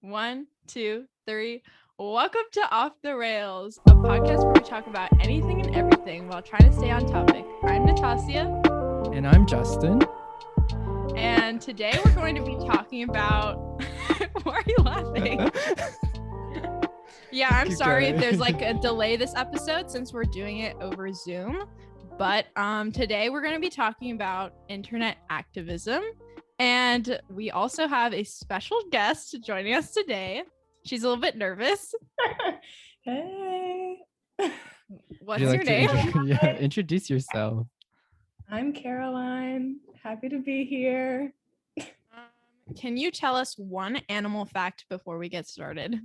1, 2, 3. Welcome to Off the Rails, a podcast where we talk about anything and everything while trying to stay on topic. I'm Natasha. And I'm Justin. And today we're going to be talking about... Why are you laughing? Yeah, I'm sorry if there's like a delay this episode since we're doing it over Zoom. But today we're going to be talking about internet activism. And we also have a special guest joining us today. She's a little bit nervous. Hey. What's your name? Introduce yourself. I'm Caroline. Happy to be here. Can you tell us one animal fact before we get started?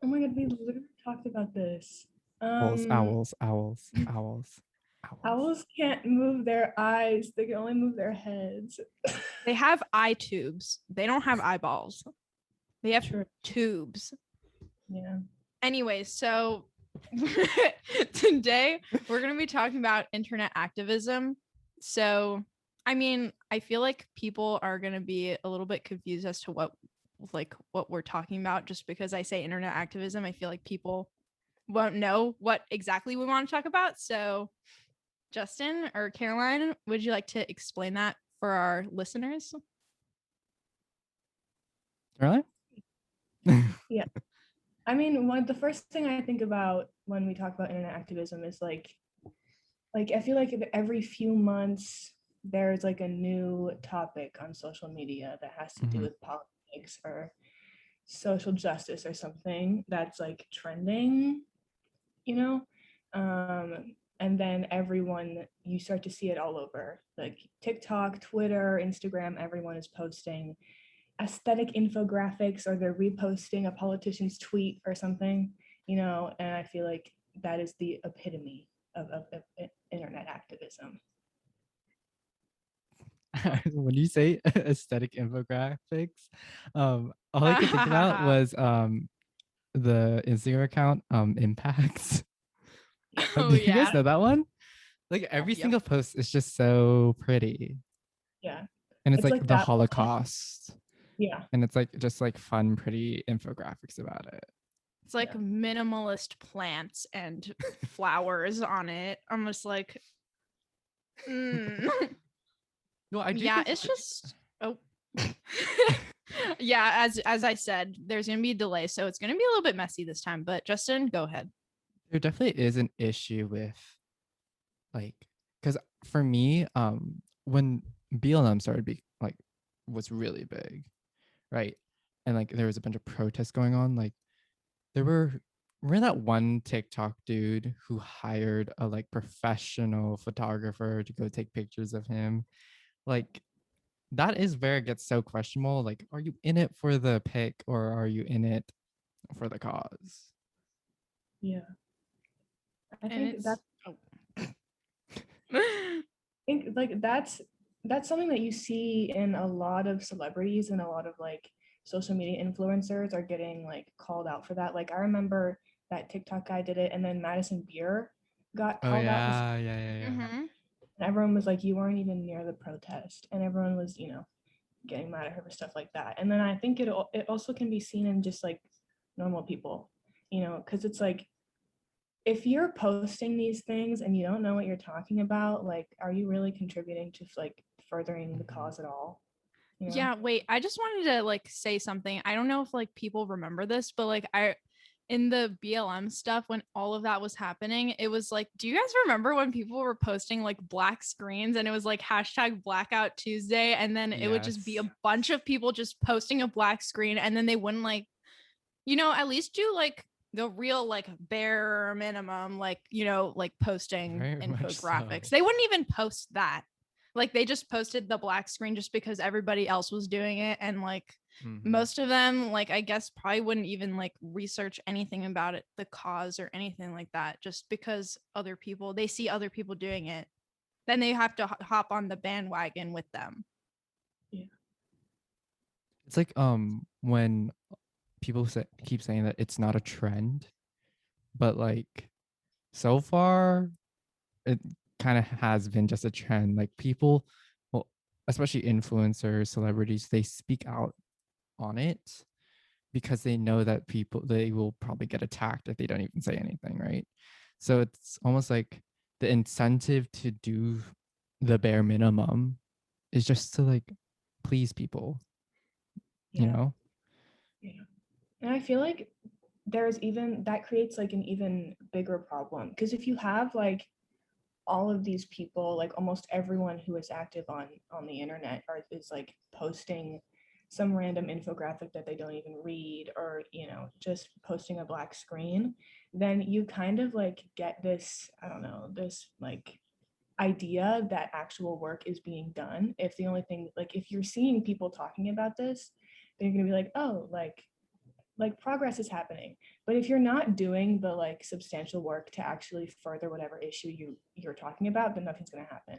Oh my god, we literally talked about this. Owls. Owls can't move their eyes. They can only move their heads. They have eye tubes. They don't have eyeballs. They have tubes. Yeah. Anyway, so today we're going to be talking about internet activism. So, I mean, I feel like people are going to be a little bit confused as to what we're talking about. Just because I say internet activism, I feel like people won't know what exactly we want to talk about. So, Justin or Caroline, would you like to explain that for our listeners? Really? Yeah. I mean, the first thing I think about when we talk about internet activism is like I feel like every few months there's like a new topic on social media that has to do with politics or social justice or something that's like trending, you know? And then you start to see it all over, like TikTok, Twitter, Instagram, everyone is posting aesthetic infographics or they're reposting a politician's tweet or something, and I feel like that is the epitome of internet activism. When you say aesthetic infographics, all I could think about was the Instagram account Impacts. Oh, Do you guys know that one? Like every single post is just so pretty. Yeah. And it's like the Holocaust. Yeah. And it's like just like fun, pretty infographics about it. It's like minimalist plants and flowers on it. I'm just like, No, I do. Yeah, it's just yeah, as I said, there's gonna be a delay, so it's gonna be a little bit messy this time. But Justin, go ahead. There definitely is an issue with like, because for me, when BLM started was really big, right? And like there was a bunch of protests going on. Like remember that one TikTok dude who hired a like professional photographer to go take pictures of him? Like that is where it gets so questionable. Like, are you in it for the pic or are you in it for the cause? Yeah. I think that's something that you see in a lot of celebrities and a lot of like social media influencers are getting like called out for that. Like I remember that TikTok guy did it, and then Madison Beer got called out. Yeah. And everyone was like, you weren't even near the protest, and everyone was, getting mad at her for stuff like that. And then I think it also can be seen in just like normal people, because it's like, if you're posting these things and you don't know what you're talking about, like, are you really contributing to like furthering the cause at all? Yeah, wait, I just wanted to like say something. I don't know if like people remember this, but like in the BLM stuff, when all of that was happening, it was like, do you guys remember when people were posting like black screens and it was like hashtag Blackout Tuesday, and then it would just be a bunch of people just posting a black screen, and then they wouldn't like, at least do like the real like bare minimum, like, like posting infographics. They wouldn't even post that. Like they just posted the black screen just because everybody else was doing it. And like most of them, like, I guess probably wouldn't even like research anything about it, the cause or anything like that, just because they see other people doing it. Then they have to hop on the bandwagon with them. Yeah. It's like when people keep saying that it's not a trend, but like so far it kind of has been just a trend. Like people, well, especially influencers, celebrities, they speak out on it, because they know that they will probably get attacked if they don't even say anything, right? So it's almost like the incentive to do the bare minimum is just to like please people, you Yeah. know? Yeah. And I feel like that creates like an even bigger problem, because if you have like all of these people, like almost everyone who is active on the internet is like posting some random infographic that they don't even read, or just posting a black screen, then you kind of like get this, I don't know, this like idea that actual work is being done. If the only thing, like if you're seeing people talking about this, then you're gonna be like, oh, like progress is happening. But if you're not doing the like substantial work to actually further whatever issue you're talking about, then nothing's going to happen,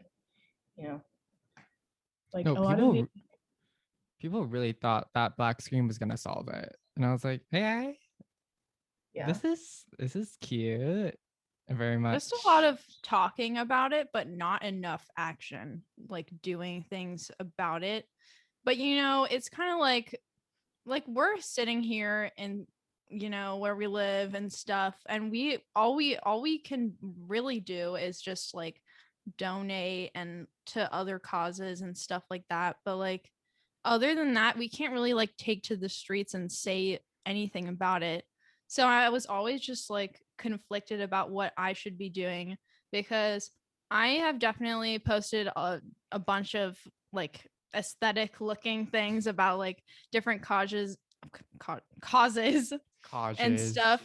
you know. Like No, a lot of the people really thought that black screen was gonna solve it. And I was like, hey, yeah. this is cute. Very much. Just a lot of talking about it, but not enough action, like doing things about it. But it's kind of like we're sitting here in where we live and stuff, and we can really do is just like donate and to other causes and stuff like that. But like other than that, we can't really like take to the streets and say anything about it. So I was always just like conflicted about what I should be doing, because I have definitely posted a bunch of like aesthetic looking things about like different causes and Causes. stuff,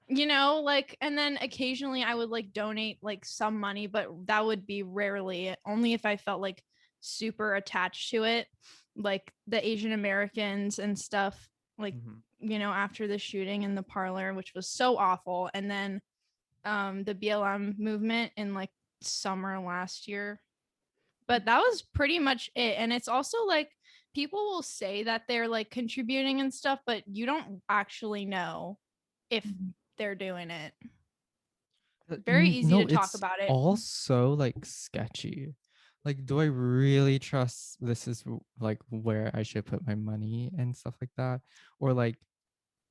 like, and then occasionally I would like donate like some money, but that would be rarely, only if I felt like super attached to it, like the Asian Americans and stuff, like after the shooting in the parlor, which was so awful, and then the BLM movement in like summer last year. But that was pretty much it. And it's also like people will say that they're like contributing and stuff, but you don't actually know if they're doing it. Very easy No, to talk it's about it. also like sketchy. Like, do I really trust this is like where I should put my money and stuff like that? Or like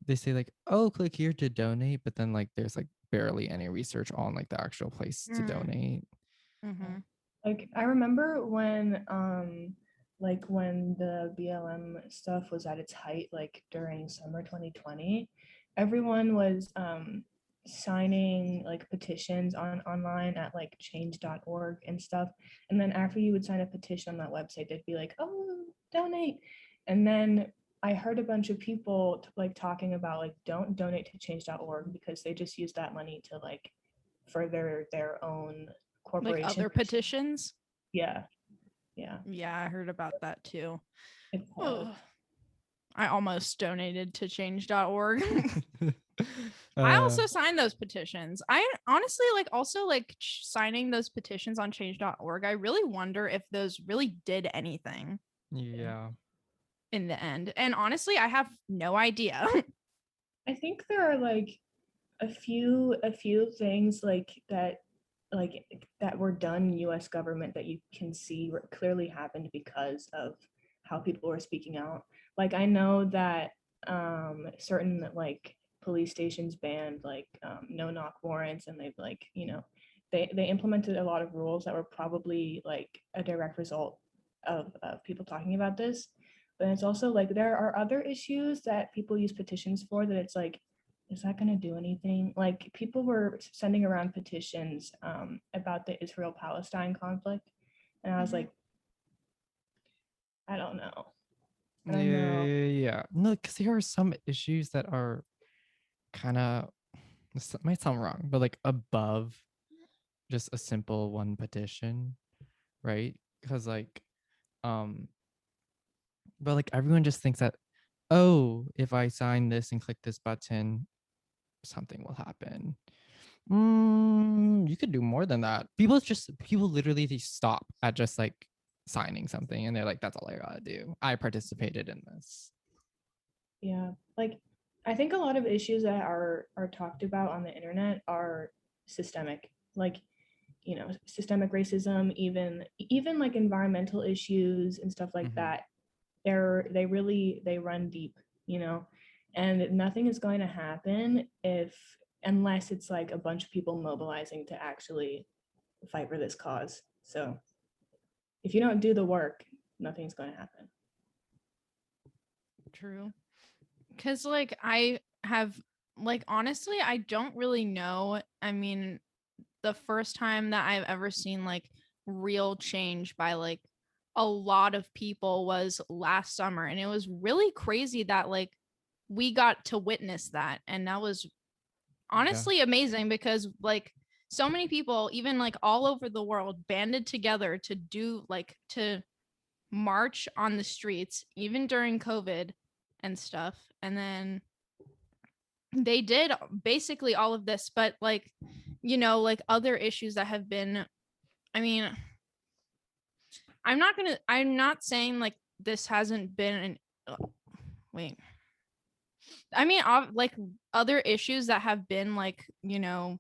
they say like, oh, click here to donate, but then like there's like barely any research on like the actual place to donate. Like I remember when the BLM stuff was at its height, like during summer 2020, everyone was signing like petitions online at like change.org and stuff. And then after you would sign a petition on that website, they'd be like, oh, donate. And then I heard a bunch of people like talking about like, don't donate to change.org because they just use that money to like further their own corporation. Like other petitions. Yeah, I heard about that too. it's I almost donated to change.org. I also signed those petitions. I honestly also signing those petitions on change.org. I really wonder if those really did anything. Yeah. In the end. And honestly, I have no idea. I think there are like a few things like that were done in US government that you can see clearly happened because of how people were speaking out. Like I know that certain like police stations banned like no knock warrants, and they've like they implemented a lot of rules that were probably like a direct result of people talking about this. But it's also like there are other issues that people use petitions for that it's like, is that going to do anything? Like people were sending around petitions about the Israel-Palestine conflict, and I was like, I don't know. Yeah. No, because there are some issues that are kind of, might sound wrong, but like above just a simple one petition, right? Because like, but like everyone just thinks that, oh, if I sign this and click this button, something will happen. You could do more than that. People literally just stop at just like signing something, and they're like, that's all I gotta do. I participated in this. Yeah, like I think a lot of issues that are talked about on the internet are systemic, like systemic racism, even like environmental issues and stuff like that. They run deep, And nothing is going to happen unless it's like a bunch of people mobilizing to actually fight for this cause. So if you don't do the work, nothing's going to happen. True. Because like I have like honestly, I don't really know. I mean, the first time that I've ever seen like real change by like a lot of people was last summer. And it was really crazy that like we got to witness that. And that was honestly amazing because like so many people, even like all over the world, banded together to do like to march on the streets, even during COVID and stuff. And then they did basically all of this, but like, you know, like other issues that have been, I mean, I'm not saying like this hasn't been wait. I mean, like other issues that have been like, you know,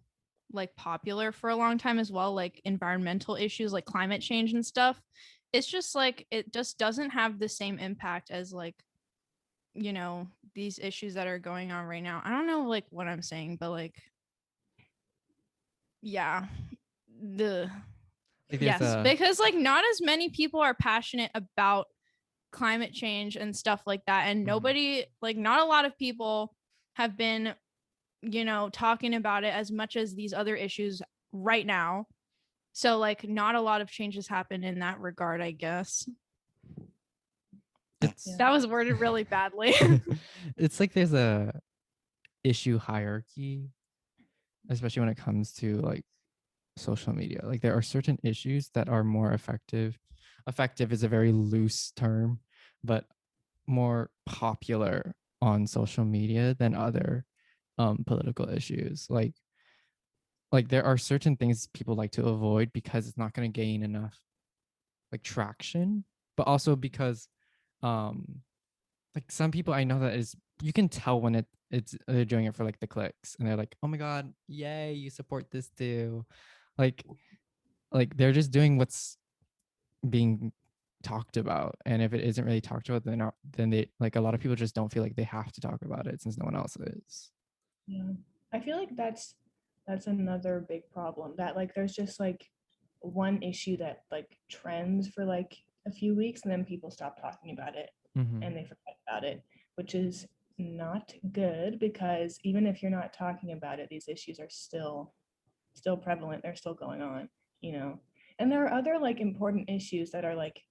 like popular for a long time as well, like environmental issues like climate change and stuff. It's just like it just doesn't have the same impact as like, you know, these issues that are going on right now. I don't know like what I'm saying, but like yeah, the Like there's yes, a because like not as many people are passionate about climate change and stuff like that, and nobody like not a lot of people have been, you know, talking about it as much as these other issues right now. So like not a lot of changes happen in that regard, I guess. That was worded really badly. It's like there's a issue hierarchy, especially when it comes to like social media. Like there are certain issues that are more effective. Effective is a very loose term, but more popular on social media than other political issues. Like there are certain things people like to avoid because it's not going to gain enough like traction, but also because like some people I know that is you can tell when it's they're doing it for like the clicks and they're like, oh my god, yay, you support this too. Like they're just doing what's being talked about, and if it isn't really talked about, then they like a lot of people just don't feel like they have to talk about it since no one else is. Yeah, I feel like that's another big problem, that like there's just like one issue that like trends for like a few weeks and then people stop talking about it and they forget about it, which is not good, because even if you're not talking about it, these issues are still prevalent, they're still going on, you know. And there are other like important issues that are like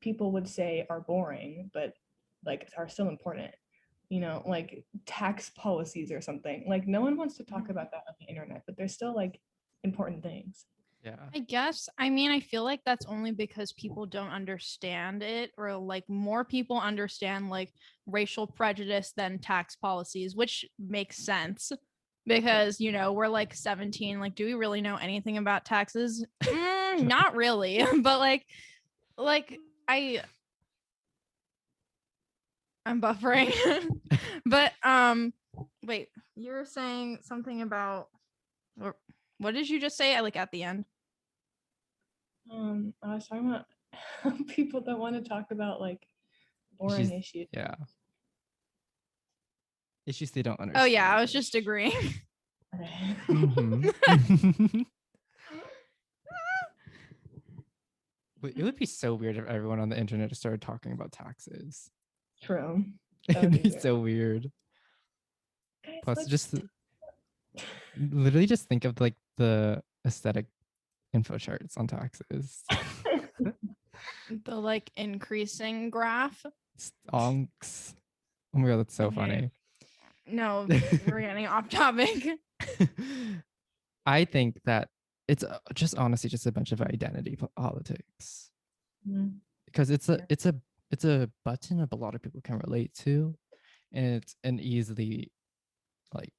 people would say are boring but like are still important, you know, like tax policies or something. Like no one wants to talk about that on the internet, but they're still like important things. Yeah, I guess. I mean, I feel like that's only because people don't understand it, or like more people understand like racial prejudice than tax policies, which makes sense because, you know, we're like 17. Like, do we really know anything about taxes? Not really. But like I'm buffering. But wait, you were saying something about what did you just say? Like at the end? I was talking about people that want to talk about like boring issues. Yeah, issues they don't understand. Oh yeah, I was just agreeing. It would be so weird if everyone on the internet started talking about taxes. True. It'd be so weird. Guys, Plus, just literally just think of like the aesthetic info charts on taxes. The like increasing graph. Stonks. Oh my god, that's so funny. No, we're getting off topic. I think that it's just honestly just a bunch of identity politics. Because it's a button that a lot of people can relate to, and it's an easily like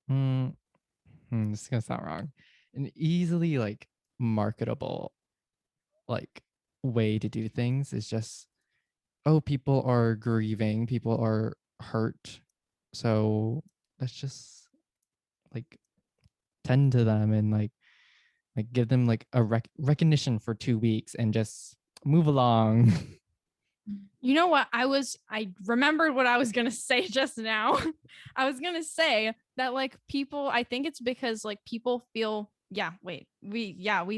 this is gonna sound wrong, an easily like marketable like way to do things is just, oh, people are grieving, people are hurt, so let's just like tend to them and like give them like a recognition for 2 weeks and just move along. You know what? I remembered what I was going to say just now. I was going to say that like people, I think it's because like people feel, we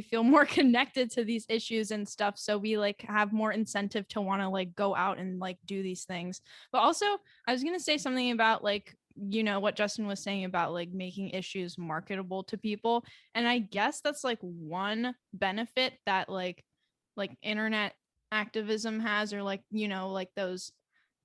feel more connected to these issues and stuff. So we like have more incentive to want to like go out and like do these things. But also, I was going to say something about like, what Justin was saying about like making issues marketable to people. And I guess that's like one benefit that like internet activism has, or like like those,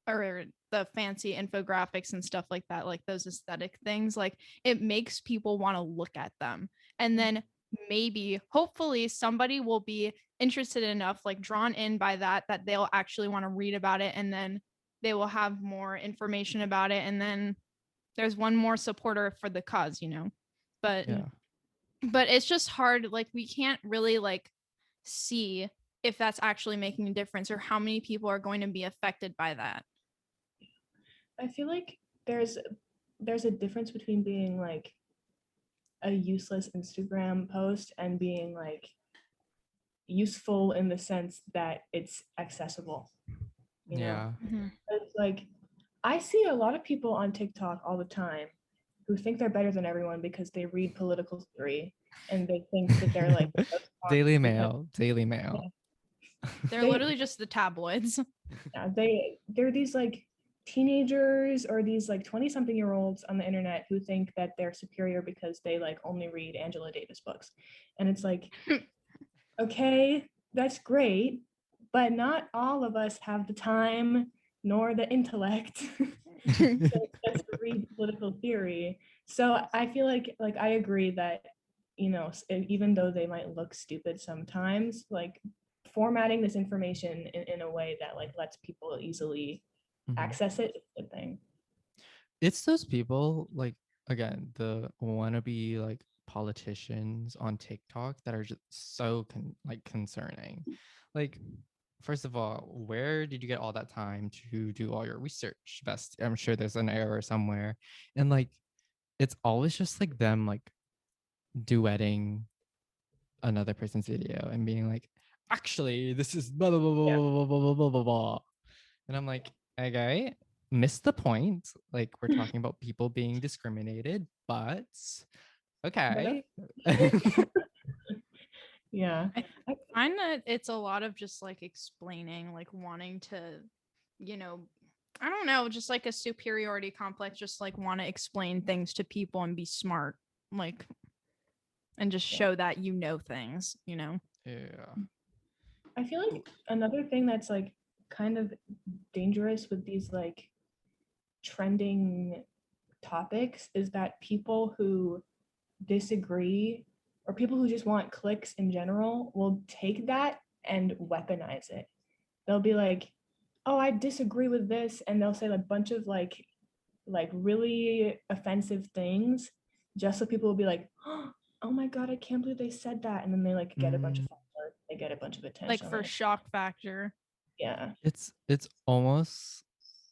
or the fancy infographics and stuff like that, like those aesthetic things, like it makes people want to look at them, and then maybe hopefully somebody will be interested enough, like drawn in by that they'll actually want to read about it, and then they will have more information about it, and then there's one more supporter for the cause, but Yeah. but it's just hard, like we can't really like see if that's actually making a difference or how many people are going to be affected by that. I feel like there's a difference between being like a useless Instagram post and being like useful in the sense that it's accessible. Yeah. It's like I see a lot of people on TikTok all the time who think they're better than everyone because they read political theory and they think that they're like Daily Mail. They're literally just the tabloids. Yeah, they're these like teenagers or these like 20-something-year-olds on the internet who think that they're superior because they like only read Angela Davis books. And it's like, okay, that's great, but not all of us have the time nor the intellect to just read political theory. So I feel like I agree that, even though they might look stupid sometimes, like formatting this information in a way that like lets people easily access it is a good thing. It's those people, like, again, the wannabe like politicians on TikTok that are just so concerning. Like, first of all, where did you get all that time to do all your research? Best, I'm sure there's an error somewhere. And like, it's always just like them like duetting another person's video and being like, actually, this is blah blah blah blah blah blah blah blah blah blah. And I'm like, okay, missed the point. Like, we're talking about people being discriminated, but okay. Yeah. I find that it's a lot of just like explaining, like wanting to, I don't know, just like a superiority complex, just like want to explain things to people and be smart, like, and just show that things, Yeah. I feel like another thing that's like kind of dangerous with these like trending topics is that people who disagree or people who just want clicks in general will take that and weaponize it. They'll be like, oh, I disagree with this, and they'll say a bunch of like really offensive things just so people will be like, oh my god, I can't believe they said that, and then they like get a bunch of followers, they get a bunch of attention, like for shock factor. Yeah, it's almost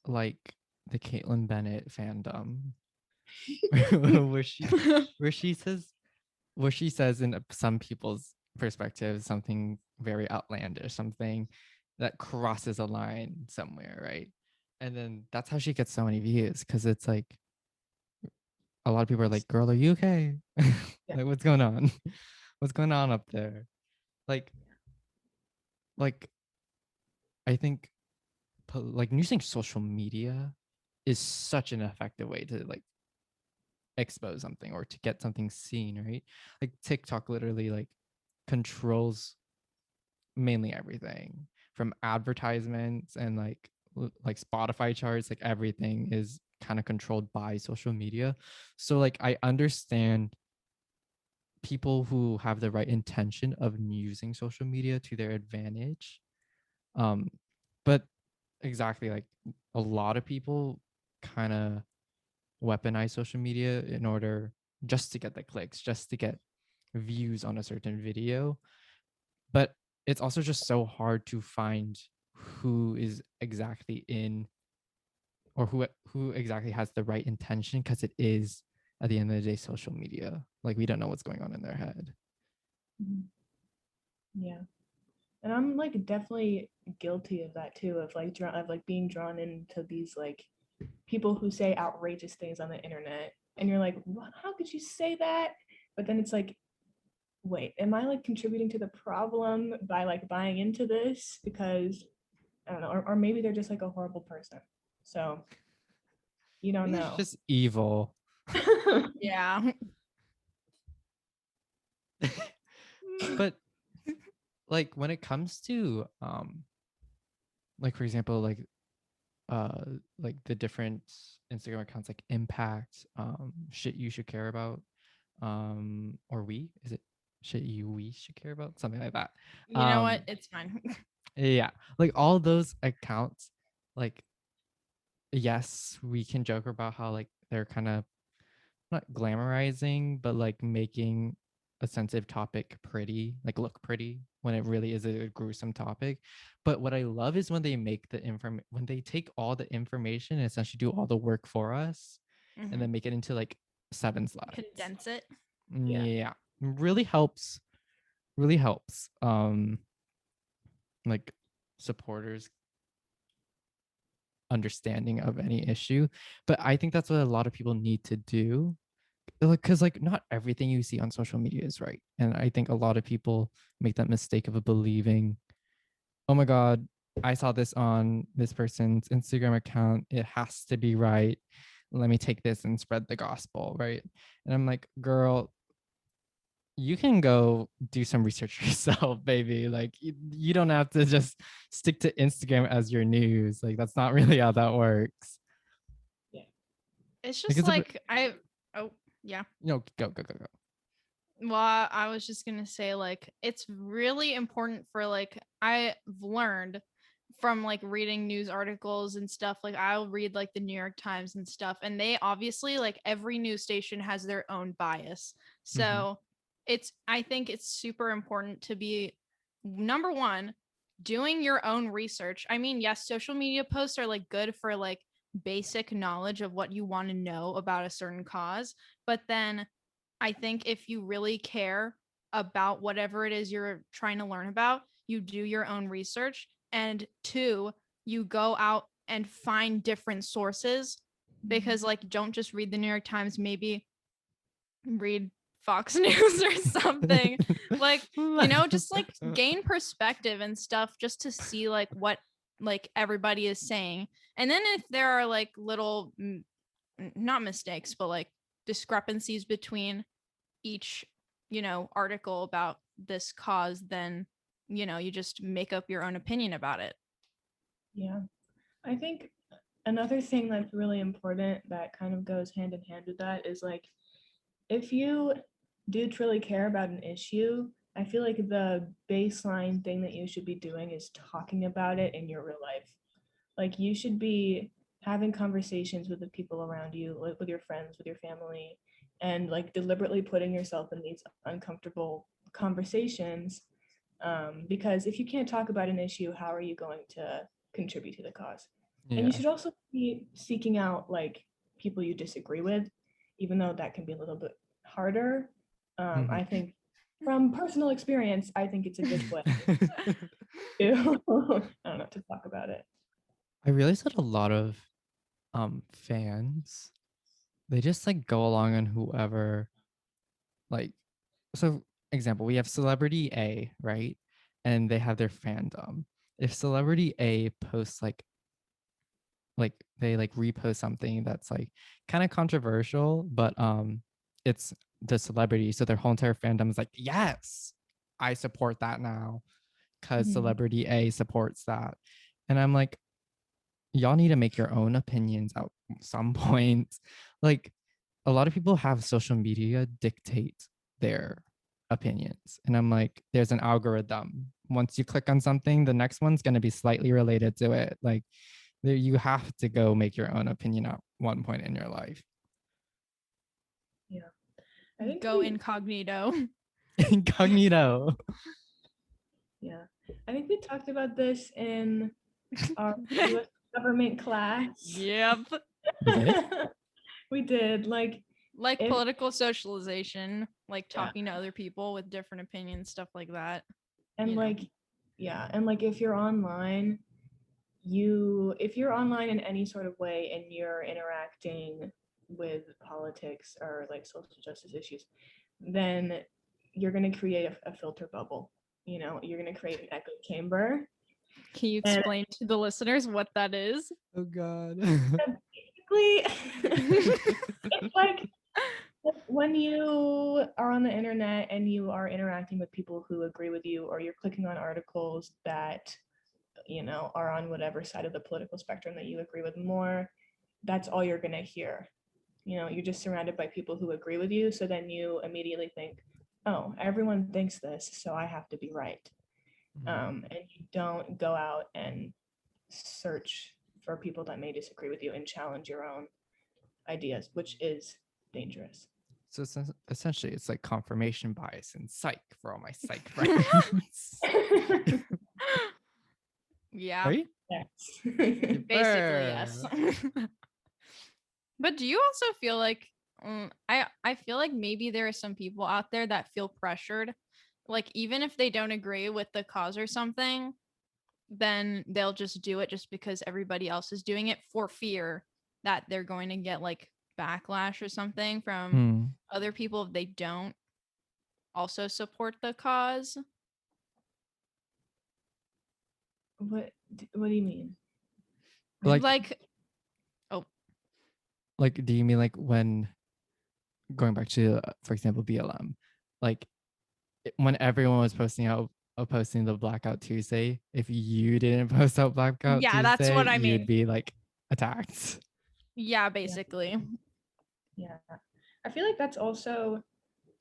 like the Caitlyn Bennett fandom where she says in some people's perspective something very outlandish, something that crosses a line somewhere, right? And then that's how she gets so many views, because it's like a lot of people are like, girl, are you okay? Like, what's going on? What's going on up there? Like I think like using social media is such an effective way to like expose something or to get something seen, right? Like TikTok literally like controls mainly everything from advertisements and like Spotify charts. Like everything is kind of controlled by social media. So like I understand people who have the right intention of using social media to their advantage, but exactly, like a lot of people kind of weaponize social media in order just to get the clicks, just to get views on a certain video. But it's also just so hard to find who is exactly in, or who exactly has the right intention, because it is at the end of the day social media. Like, we don't know what's going on in their head. yeah. And I'm like definitely guilty of that too, of like being drawn into these like people who say outrageous things on the internet, and you're like, how could you say that? But then it's like, wait, am I like contributing to the problem by like buying into this? Because I don't know, or maybe they're just like a horrible person. So you don't It's know. just evil. Yeah. But like when it comes to like for example like the different Instagram accounts like impact shit you should care about or we should care about, something like that. You know what? It's fine. Yeah, like all those accounts, like yes, we can joke about how like they're kind of not glamorizing, but like making a sensitive topic pretty, like look pretty when it really is a gruesome topic. But what I love is when they make the when they take all the information and essentially do all the work for us and then make it into like 7 slides. Condense it. Yeah. Really helps. Really helps. Like supporters understanding of any issue. But I think that's what a lot of people need to do, because like not everything you see on social media is right, and I think a lot of people make that mistake of believing, oh my god, I saw this on this person's Instagram account, it has to be right, let me take this and spread the gospel, right? And I'm like, girl, you can go do some research yourself, baby. Like you don't have to just stick to Instagram as your news. Like that's not really how that works. It's just like oh yeah. No, go. Well, I was just gonna say, like, it's really important for like I've learned from like reading news articles and stuff. Like I'll read like the New York Times and stuff, and they obviously like every news station has their own bias. So I think it's super important to be number one, doing your own research. I mean, yes, social media posts are like good for like basic knowledge of what you want to know about a certain cause, but then I think if you really care about whatever it is you're trying to learn about, you do your own research. And two, you go out and find different sources, because like don't just read the New York Times, maybe read Fox News or something. Like, just like gain perspective and stuff just to see like what like everybody is saying. And then if there are like little not mistakes, but like discrepancies between each, article about this cause, then, you just make up your own opinion about it. Yeah. I think another thing that's really important that kind of goes hand in hand with that is like, if you do truly care about an issue, I feel like the baseline thing that you should be doing is talking about it in your real life. Like you should be having conversations with the people around you, like with your friends, with your family, and like deliberately putting yourself in these uncomfortable conversations. Because if you can't talk about an issue, how are you going to contribute to the cause? And you should also be seeking out like people you disagree with, even though that can be a little bit harder. I think from personal experience, I think it's a good way to, I don't know, to talk about it. I realized that a lot of fans, they just like go along on whoever, like, so example, we have celebrity A, right? And they have their fandom. If celebrity A posts like they like repost something that's like kind of controversial, but it's the celebrity, so their whole entire fandom is like, yes, I support that now because celebrity A supports that. And I'm like, y'all need to make your own opinions at some point. Like a lot of people have social media dictate their opinions, and I'm like, there's an algorithm. Once you click on something, the next one's going to be slightly related to it. Like there, you have to go make your own opinion at one point in your life. Yeah, I think go incognito. Incognito. Yeah, I think we talked about this in our US government class. Yep. We did like political socialization, like talking to other people with different opinions, stuff like that. And like Yeah, and like if you're online, if you're online in any sort of way and you're interacting with politics or like social justice issues, then you're going to create a filter bubble. You know, you're going to create an echo chamber. Can you And explain to the listeners what that is? Oh God. basically, it's like when you are on the internet and you are interacting with people who agree with you, or you're clicking on articles that, you know, are on whatever side of the political spectrum that you agree with more, that's all you're going to hear. You know, you're just surrounded by people who agree with you. So then you immediately think, oh, everyone thinks this, so I have to be right. And you don't go out and search for people that may disagree with you and challenge your own ideas, which is dangerous. So essentially, it's like confirmation bias and psych for all my psych friends. Yeah, Right? Yes. basically, yes. But do you also feel like I feel like maybe there are some people out there that feel pressured, like even if they don't agree with the cause or something, then they'll just do it just because everybody else is doing it for fear that they're going to get like backlash or something from other people if they don't also support the cause. What do you mean? Like, like, do you mean like when going back to, for example, BLM, like when everyone was posting the Blackout Tuesday, if you didn't post out Blackout Yeah, that's Tuesday, what I you'd mean. be like attacked. Yeah, basically. Yeah. I feel like that's also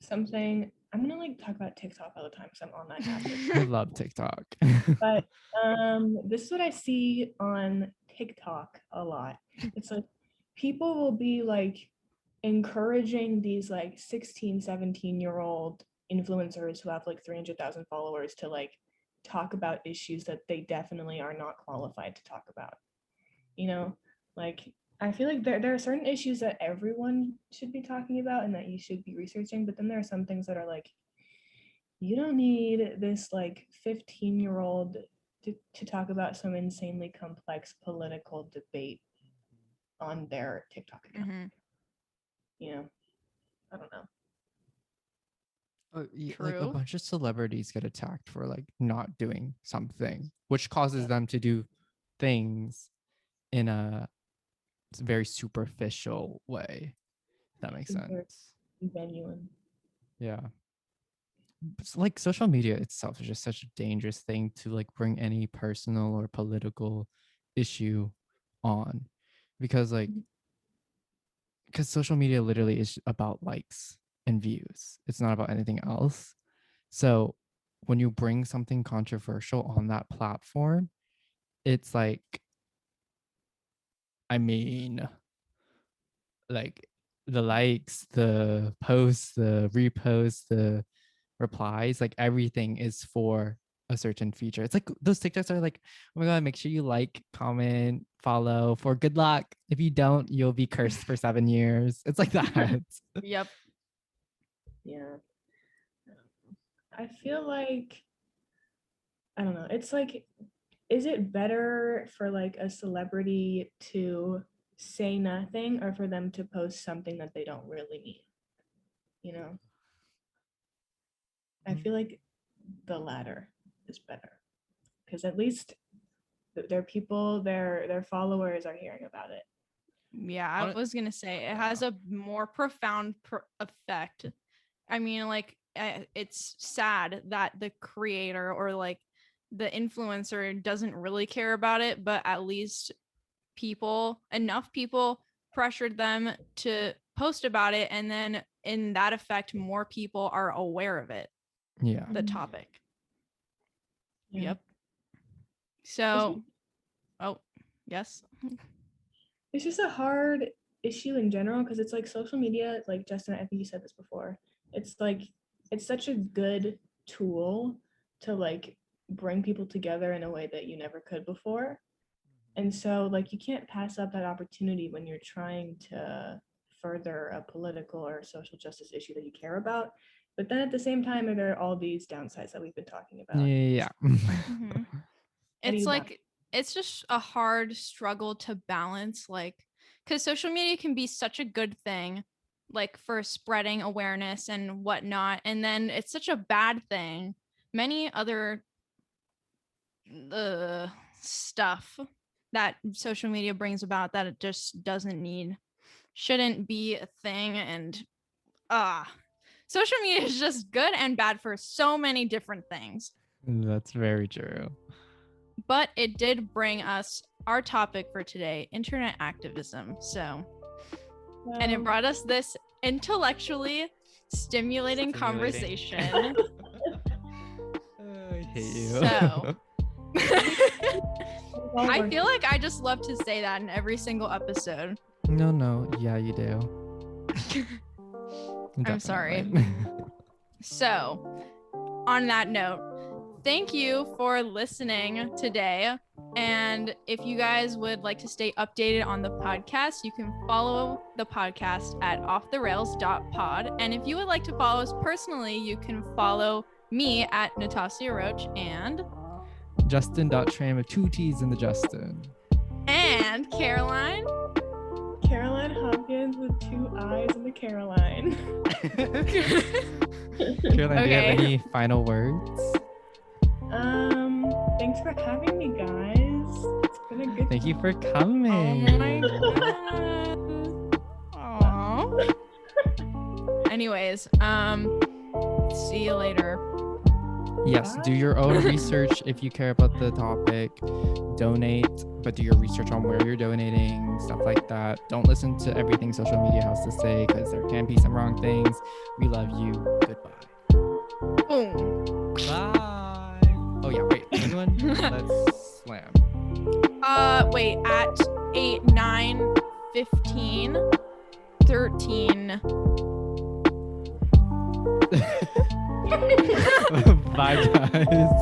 something I'm gonna like talk about TikTok all the time because I'm on that habit. I love TikTok. But this is what I see on TikTok a lot. It's like people will be like encouraging these like 16, 17-year-old influencers who have like 300,000 followers to like talk about issues that they definitely are not qualified to talk about. You know, like I feel like there are certain issues that everyone should be talking about and that you should be researching, but then there are some things that are like, you don't need this like 15-year-old to talk about some insanely complex political debate on their TikTok account. Mm-hmm. You know, I don't know. Like a True. bunch of celebrities get attacked for like not doing something, which causes them to do things in a very superficial way. If that makes Super sense. genuine. Yeah. It's like social media itself is just such a dangerous thing to like bring any personal or political issue on, because like because social media literally is about likes and views. It's not about anything else. So when you bring something controversial on that platform, it's like, I mean, like the likes, the posts, the reposts, the replies, like everything is for a certain feature. It's like those TikToks are like, oh my God, make sure you like, comment, follow for good luck. If you don't, you'll be cursed for 7 years. It's like that. Yep. Yeah. I feel like, I don't know. It's like, is it better for like a celebrity to say nothing or for them to post something that they don't really mean? You know, I feel like the latter is better because at least their people, their followers are hearing about it. Yeah, I was gonna say it has a more profound effect. I mean, like it's sad that the creator or like the influencer doesn't really care about it, but at least enough people pressured them to post about it, and then in that effect, more people are aware of it. Yeah. The topic. Yeah. Yep. So, oh, yes. It's just a hard issue in general because it's like social media, like Justin, I think you said this before. It's like it's such a good tool to like bring people together in a way that you never could before. And so like you can't pass up that opportunity when you're trying to further a political or social justice issue that you care about. But then at the same time, there are all these downsides that we've been talking about. Yeah. Mhm. What do It's you like it's just a hard struggle to balance, like, because social media can be such a good thing, like for spreading awareness and whatnot, and then it's such a bad thing. Many other stuff that social media brings about that it just doesn't need, shouldn't be a thing, and social media is just good and bad for so many different things. That's very true. But it did bring us our topic for today, internet activism. So, and it brought us this intellectually stimulating conversation. I hate you. So, I feel like I just love to say that in every single episode. No. Yeah, you do. I'm sorry. Definitely. So, on that note, thank you for listening today. And if you guys would like to stay updated on the podcast, you can follow the podcast at offtherails.pod. And if you would like to follow us personally, you can follow me at Natasha Roach and Justin.Tram with 2 T's in the Justin. And Caroline Hopkins with 2 I's in the Caroline. Caroline, do you have any final words? Thanks for having me, guys. It's been a good Thank time. you for coming. Oh my god. Aww. Anyways, see you later. Yes, do your own research if you care about the topic. Donate, but do your research on where you're donating, stuff like that. Don't listen to everything social media has to say because there can be some wrong things. We love you. Goodbye. Boom. Bye. Oh yeah, wait. Anyone? Let's slam. Wait, at 8, 9, 15, 13. Bye, guys.